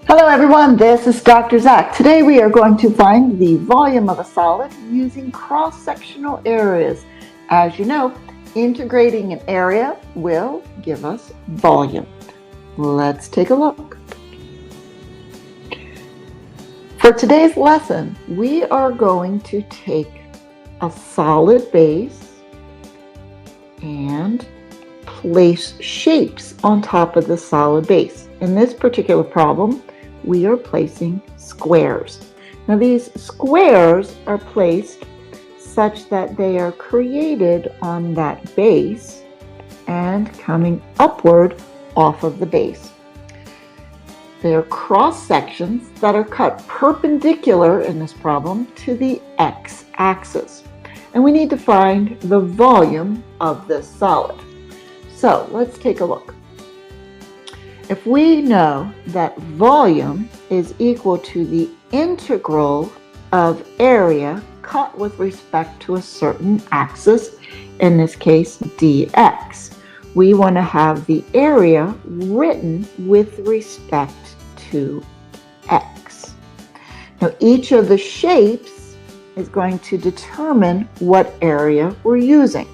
Hello everyone, this is Dr. Zach. Today we are going to find the volume of a solid using cross-sectional areas. As you know, integrating an area will give us volume. Let's take a look. For today's lesson, we are going to take a solid base and place shapes on top of the solid base. In this particular problem, we are placing squares. Now these squares are placed such that they are created on that base and coming upward off of the base. They are cross sections that are cut perpendicular in this problem to the x-axis. And we need to find the volume of this solid. So let's take a look. If we know that volume is equal to the integral of area cut with respect to a certain axis, in this case dx, we want to have the area written with respect to x. Now each of the shapes is going to determine what area we're using.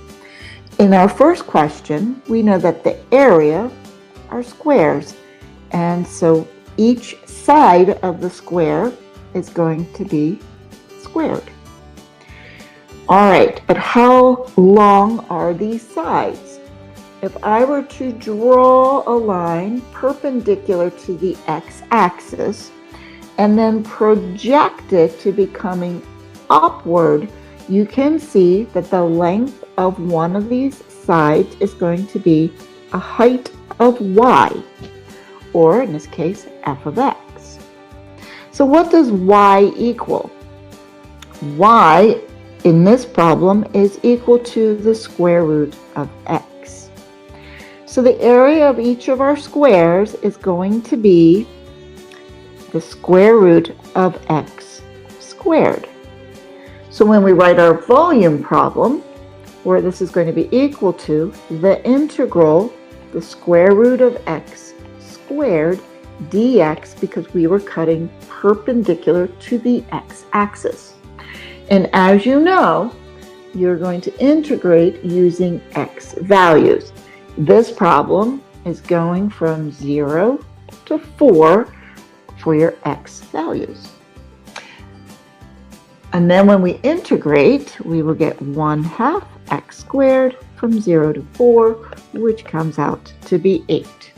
In our first question, we know that the area are squares, and so each side of the square is going to be squared. All right, but how long are these sides? If I were to draw a line perpendicular to the x-axis and then project it to be coming upward, you can see that the length of one of these sides is going to be a height of y, or in this case, f of x. So what does y equal? Y in this problem is equal to the square root of x. So the area of each of our squares is going to be the square root of x squared. So when we write our volume problem, where this is going to be equal to the integral, the square root of x squared dx, because we were cutting perpendicular to the x-axis. And as you know, you're going to integrate using x values. This problem is going from 0 to 4 for your x values. And then when we integrate, we will get 1/2 x squared from 0 to 4, which comes out to be 8.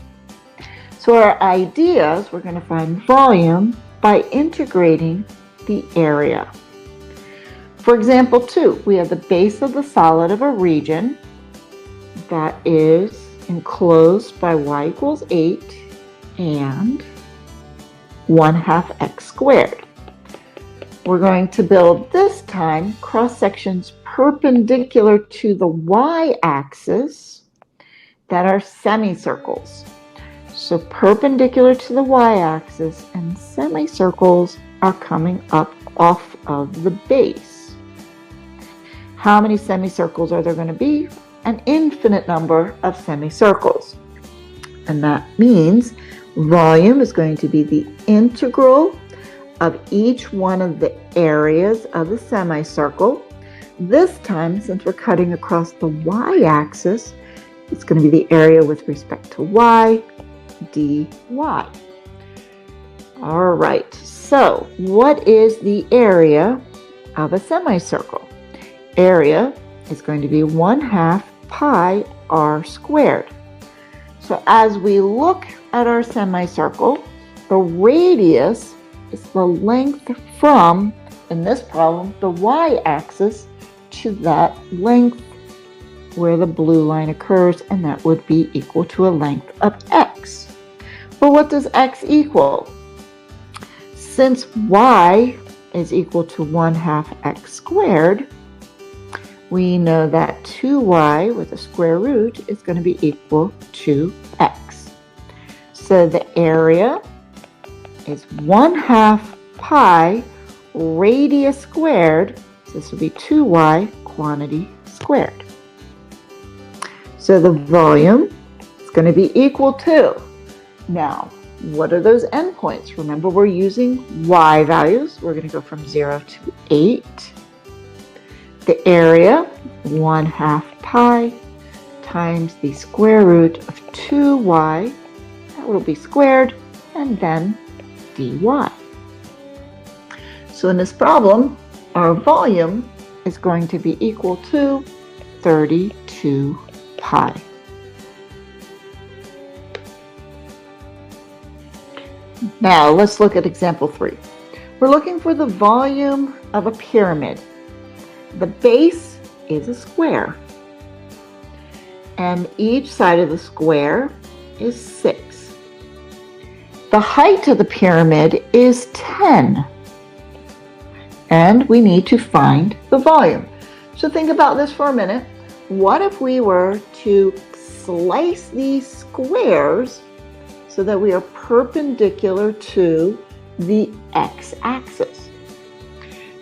So our idea is we're going to find volume by integrating the area. For example 2, we have the base of the solid of a region that is enclosed by y equals 8 and 1/2 x squared. We're going to build this time cross sections perpendicular to the y-axis that are semicircles. So perpendicular to the y-axis, and semicircles are coming up off of the base. How many semicircles are there going to be? An infinite number of semicircles. And that means volume is going to be the integral of each one of the areas of the semicircle. This time, since we're cutting across the y-axis, it's going to be the area with respect to y, dy. All right, so what is the area of a semicircle? Area is going to be 1/2 pi r squared. So as we look at our semicircle, the radius is the length from, in this problem, the y-axis to that length where the blue line occurs, and that would be equal to a length of x. Well, what does x equal? Since y is equal to 1/2 x squared, we know that 2y with a square root is going to be equal to x. So the area is 1/2 pi radius squared. So this would be 2y quantity squared. So the volume is going to be equal to, now What are those endpoints? Remember, we're using y values. We're going to go from 0 to 8. The area, 1/2 pi times the square root of 2y. That will be squared, and then dy. So in this problem, our volume is going to be equal to 32 pi. Now let's look at example 3. We're looking for the volume of a pyramid. The base is a square, and each side of the square is 6. The height of the pyramid is 10, and we need to find the volume. So think about this for a minute. What if we were to slice these squares so that we are perpendicular to the x-axis?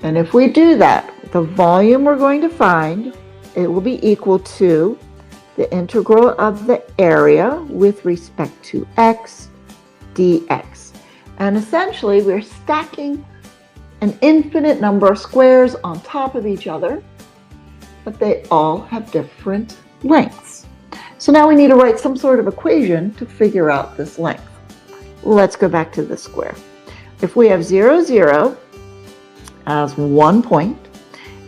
And if we do that, the volume we're going to find, it will be equal to the integral of the area with respect to x dx. And essentially, we're stacking an infinite number of squares on top of each other, but they all have different lengths. So now we need to write some sort of equation to figure out this length. Let's go back to the square. If we have 0, 0 as 1 point,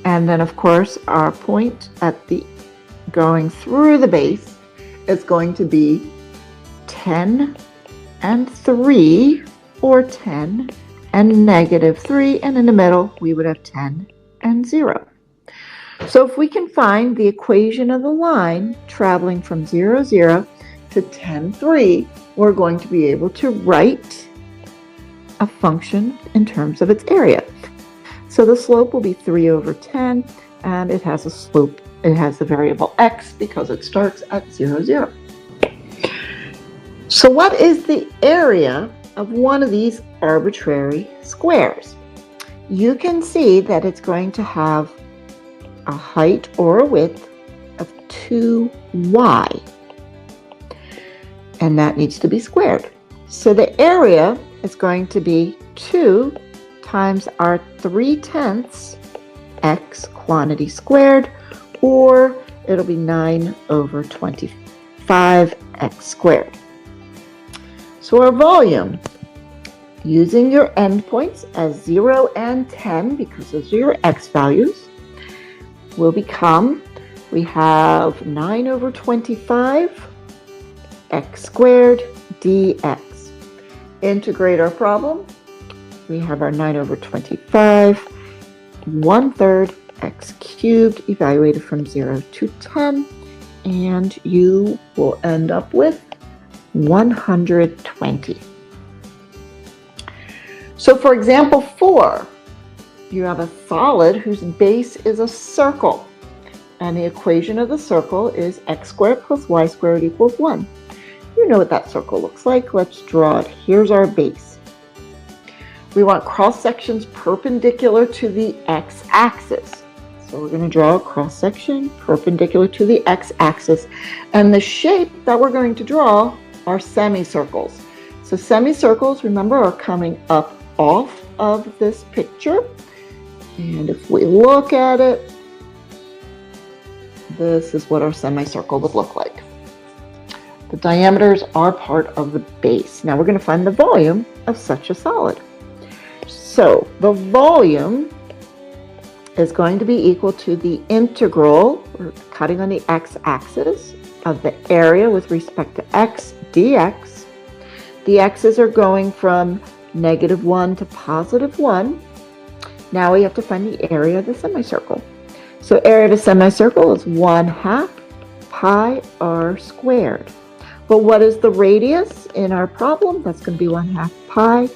and then of course our point at the going through the base is going to be 10 and 3, or 10 and negative 3, and in the middle we would have 10 and 0. So if we can find the equation of the line traveling from 0, 0 to 10, 3, we're going to be able to write a function in terms of its area. So the slope will be 3 over 10, and it has a slope, it has the variable x because it starts at 0, 0. So what is the area of one of these arbitrary squares? You can see that it's going to have a height or a width of 2y, and that needs to be squared. So the area is going to be 2 times our 3/10 x quantity squared, or it'll be 9 over 25 x squared. So our volume, using your endpoints as 0 and 10, because those are your x values, will become, we have 9 over 25 x squared dx. Integrate our problem. We have our 9 over 25, 1/3 x cubed, evaluated from 0 to 10, and you will end up with 120. So for example 4, you have a solid whose base is a circle, and the equation of the circle is x squared plus y squared equals 1. You know what that circle looks like. Let's draw it. Here's our base. We want cross sections perpendicular to the x-axis. So we're going to draw a cross section perpendicular to the x-axis, and the shape that we're going to draw are semicircles. So semicircles, remember, are coming up off of this picture. And if we look at it, this is what our semicircle would look like. The diameters are part of the base. Now we're going to find the volume of such a solid. So the volume is going to be equal to the integral, we're cutting on the x-axis, of the area with respect to x dx. The x's are going from -1 to +1. Now we have to find the area of the semicircle. So area of a semicircle is 1/2 pi r squared. But what is the radius in our problem? That's going to be 1/2 pi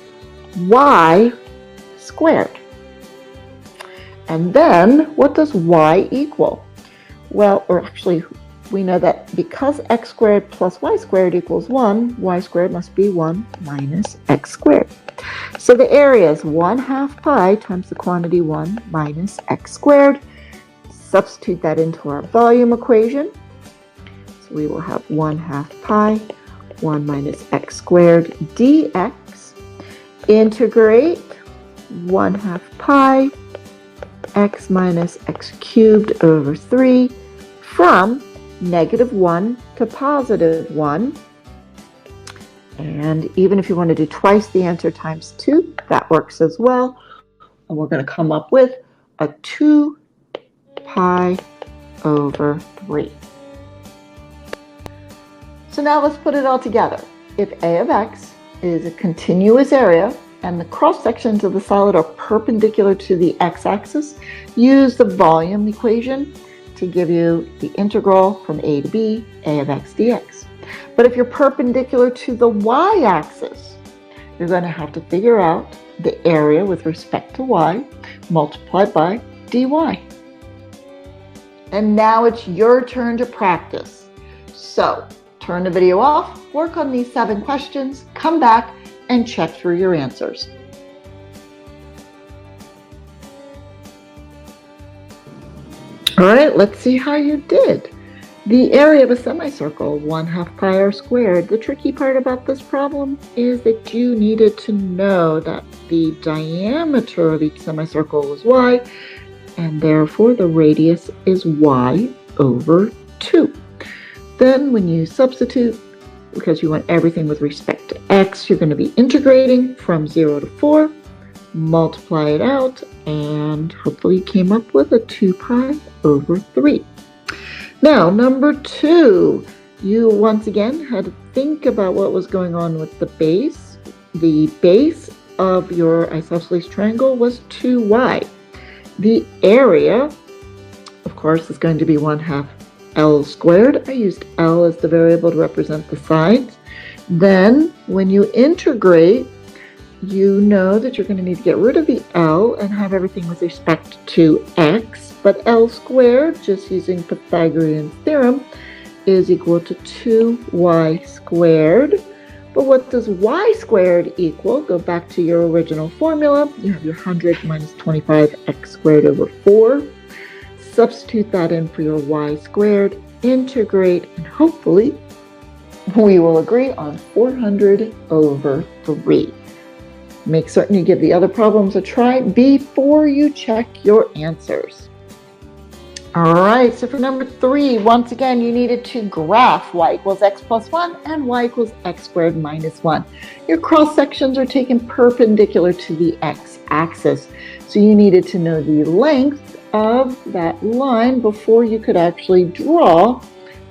y squared. And then what does y equal? Well, or actually, we know that because x squared plus y squared equals 1, y squared must be 1 minus x squared. So the area is 1/2 pi times the quantity 1 minus x squared. Substitute that into our volume equation. So we will have 1/2 pi 1 minus x squared dx. Integrate 1/2 pi x minus x cubed over 3 from -1 to +1. And even if you want to do twice the answer times 2, that works as well. And we're going to come up with a 2 pi over 3. So now let's put it all together. If A of x is a continuous area and the cross sections of the solid are perpendicular to the x-axis, use the volume equation to give you the integral from A to B, A of x dx. But if you're perpendicular to the y-axis, you're going to have to figure out the area with respect to y multiplied by dy. And now it's your turn to practice. So turn the video off, work on these 7 questions, come back and check through your answers. All right, let's see how you did. The area of a semicircle, 1/2 pi r squared. The tricky part about this problem is that you needed to know that the diameter of each semicircle was y, and therefore the radius is y over 2. Then when you substitute, because you want everything with respect to x, you're going to be integrating from 0 to 4, multiply it out, and hopefully you came up with a 2 pi over 3. Now, number 2, you once again had to think about what was going on with the base. The base of your isosceles triangle was 2y. The area, of course, is going to be 1/2 L squared. I used L as the variable to represent the sides. Then, when you integrate, you know that you're going to need to get rid of the L and have everything with respect to x. But L squared, just using Pythagorean theorem, is equal to 2y squared. But what does y squared equal? Go back to your original formula. You have your 100 minus 25x squared over 4. Substitute that in for your y squared, integrate, and hopefully we will agree on 400 over 3. Make certain you give the other problems a try before you check your answers. All right, so for number 3, once again, you needed to graph y equals x plus 1 and y equals x squared minus 1. Your cross sections are taken perpendicular to the x-axis, so you needed to know the length of that line before you could actually draw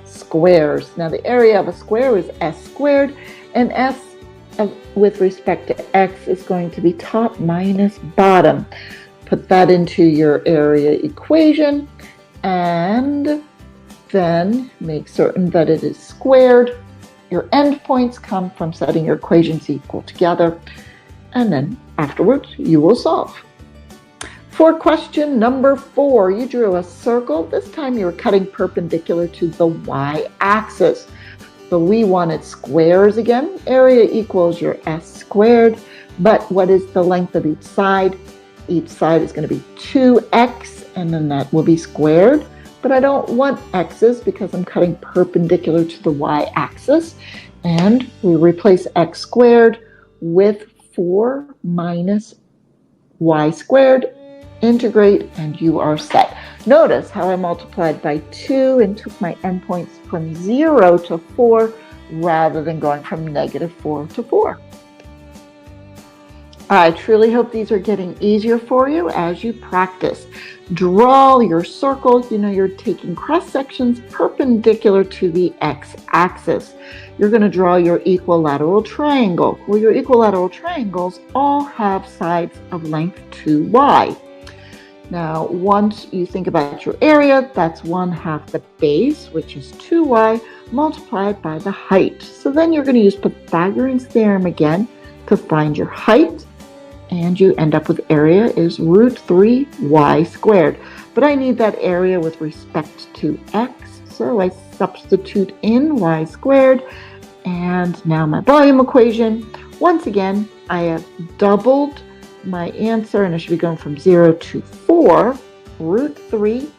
squares. Now the area of a square is s squared, and s with respect to x is going to be top minus bottom. Put that into your area equation and then make certain that it is squared. Your endpoints come from setting your equations equal together, and then afterwards you will solve. For question number 4, you drew a circle. This time you were cutting perpendicular to the y-axis. So we wanted squares again. Area equals your s squared. But what is the length of each side? Each side is going to be 2x, and then that will be squared. But I don't want x's because I'm cutting perpendicular to the y-axis. And we replace x squared with 4 minus y squared. Integrate, and you are set. Notice how I multiplied by 2 and took my endpoints from 0 to 4 rather than going from -4 to 4. I truly hope these are getting easier for you as you practice. Draw your circles. You know you're taking cross sections perpendicular to the x-axis. You're going to draw your equilateral triangle. Well, your equilateral triangles all have sides of length 2y. Now, once you think about your area, that's 1/2 the base, which is 2y, multiplied by the height. So then you're going to use Pythagorean's theorem again to find your height, and you end up with area is √3y squared. But I need that area with respect to x, so I substitute in y squared, and now my volume equation. Once again, I have doubled my answer, and I should be going from 0 to 4, √3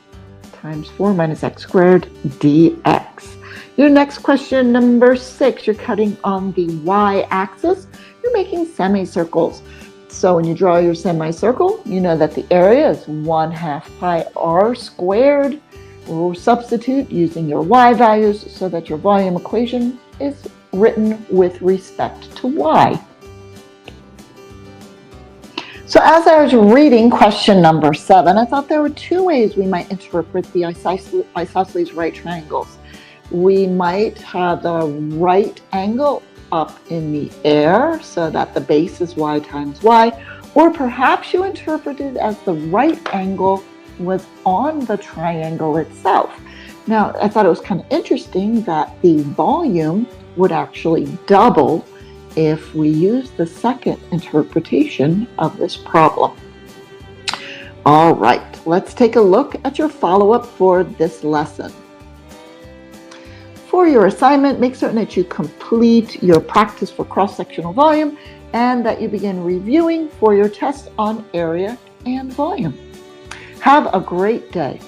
times 4 minus x squared dx. Your next question, number 6, you're cutting on the y-axis. You're making semicircles. So when you draw your semicircle, you know that the area is 1/2 pi r squared. We'll substitute using your y values so that your volume equation is written with respect to y. So as I was reading question number 7, I thought there were 2 ways we might interpret the isosceles right triangles. We might have the right angle up in the air so that the base is y times y, or perhaps you interpret it as the right angle was on the triangle itself. Now, I thought it was kind of interesting that the volume would actually double if we use the second interpretation of this problem. All right, let's take a look at your follow-up for this lesson. For your assignment, make certain that you complete your practice for cross-sectional volume and that you begin reviewing for your test on area and volume. Have a great day.